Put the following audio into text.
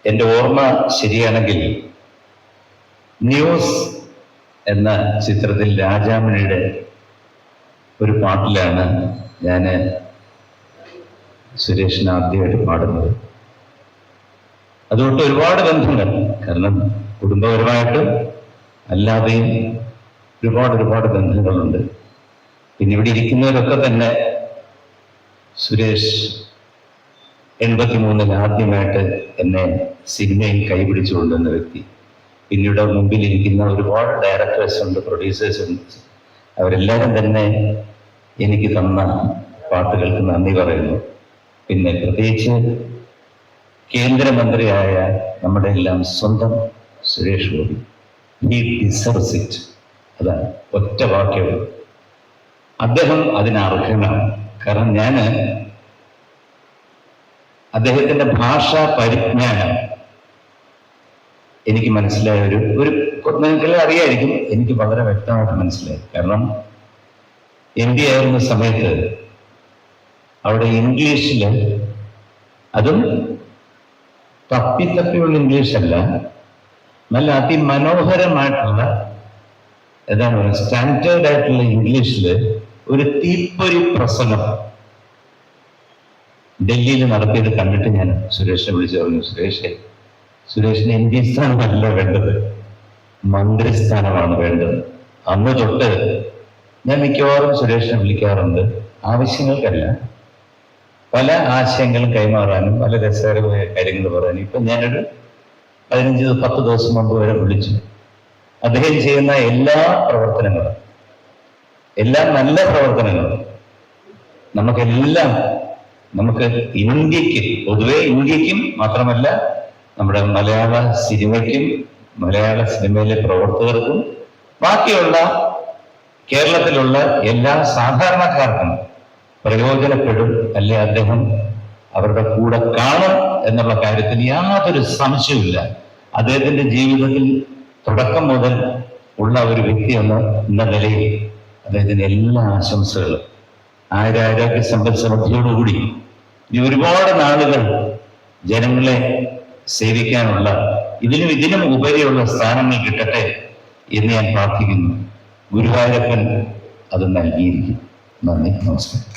എൻ്റെ ഓർമ്മ ശരിയാണെങ്കിൽ ന്യൂസ് എന്ന ചിത്രത്തിൽ രാജാമണിയുടെ ഒരു പാട്ടിലാണ് ഞാൻ സുരേഷിന് ആദ്യമായിട്ട് പാടുന്നത്. അതുകൊണ്ട് ഒരുപാട് ബന്ധങ്ങൾ, കാരണം കുടുംബപരമായിട്ടും അല്ലാതെയും ഒരുപാട് ബന്ധങ്ങളുണ്ട്. പിന്നെ ഇവിടെ ഇരിക്കുന്നവരൊക്കെ തന്നെ സുരേഷ് 83-ൽ ആദ്യമായിട്ട് എന്നെ സിനിമയിൽ കൈപിടിച്ചു കൊണ്ടുവന്ന വ്യക്തി. പിന്നീട് മുമ്പിലിരിക്കുന്ന ഒരുപാട് ഡയറക്ടേഴ്സ് ഉണ്ട്, പ്രൊഡ്യൂസേഴ്സ് ഉണ്ട്. അവരെല്ലാവരും തന്നെ എനിക്ക് തന്ന പാട്ടുകൾക്ക് നന്ദി പറയുന്നു. പിന്നെ പ്രത്യേകിച്ച് കേന്ദ്രമന്ത്രിയായ നമ്മുടെ എല്ലാം സ്വന്തം Suresh Gopi, he deserves it. അതാണ് ഒറ്റ വാക്കുള്ളൂ. അദ്ദേഹം അതിനർഹനാണ്. കാരണം ഞാൻ അദ്ദേഹത്തിന്റെ ഭാഷാ പരിജ്ഞാനം എനിക്ക് മനസ്സിലായ ഒരു നിങ്ങൾക്കെല്ലാം അറിയായിരിക്കും, എനിക്ക് വളരെ വ്യക്തമായിട്ട് മനസ്സിലായി. കാരണം MBA ആയിരുന്ന സമയത്ത് അവിടെ ഇംഗ്ലീഷില്, അതും തപ്പിയുള്ള ഇംഗ്ലീഷല്ല, നല്ല അതിമനോഹരമായിട്ടുള്ള എന്താണ് പറയുക, സ്റ്റാൻഡേർഡ് ആയിട്ടുള്ള ഇംഗ്ലീഷില് ഒരു തീപ്പൊരി പ്രസംഗം ഡൽഹിയിൽ നടത്തിയത് കണ്ടിട്ട് ഞാൻ സുരേഷിനെ വിളിച്ചു പറഞ്ഞു, സുരേഷിന് MP സ്ഥാനമല്ല വേണ്ടത്, മന്ത്രിസ്ഥാനമാണ് വേണ്ടത്. അന്ന് തൊട്ട് ഞാൻ മിക്കവാറും സുരേഷിനെ വിളിക്കാറുണ്ട്, ആവശ്യങ്ങൾക്കല്ല, പല ആശയങ്ങളും കൈമാറാനും പല രസകരമായ കാര്യങ്ങൾ പറയാനും. ഇപ്പം ഞാനൊരു 15-10 ദിവസം മുമ്പ് വരെ വിളിച്ചു. അദ്ദേഹം ചെയ്യുന്ന എല്ലാ പ്രവർത്തനങ്ങളും, എല്ലാ നല്ല പ്രവർത്തനങ്ങളും നമുക്ക് ഇന്ത്യക്ക്, പൊതുവെ ഇന്ത്യക്കും മാത്രമല്ല നമ്മുടെ മലയാള സിനിമയ്ക്കും മലയാള സിനിമയിലെ പ്രവർത്തകർക്കും ബാക്കിയുള്ള കേരളത്തിലുള്ള എല്ലാ സാധാരണക്കാർക്കും പ്രയോജനപ്പെടും, അല്ലെ അദ്ദേഹം അവരുടെ കൂടെ കാണും എന്നുള്ള കാര്യത്തിൽ യാതൊരു സംശയവുമില്ല. അദ്ദേഹത്തിന്റെ ജീവിതത്തിൽ തുടക്കം മുതൽ ഉള്ള ഒരു വ്യക്തി എന്ന നിലയിൽ അദ്ദേഹത്തിന് എല്ലാ ആശംസകളും. ആരോഗ്യ സമ്പദ് സമൃദ്ധിയോടുകൂടി ഇനി ഒരുപാട് നാളുകൾ ജനങ്ങളെ സേവിക്കാനുള്ള ഇതിനും ഉപരിയുള്ള സ്ഥാനങ്ങൾ കിട്ടട്ടെ എന്ന് ഞാൻ പ്രാർത്ഥിക്കുന്നു. ഗുരുവായൂരപ്പൻ അത് നൽകിയിരിക്കും. നന്ദി, നമസ്കാരം.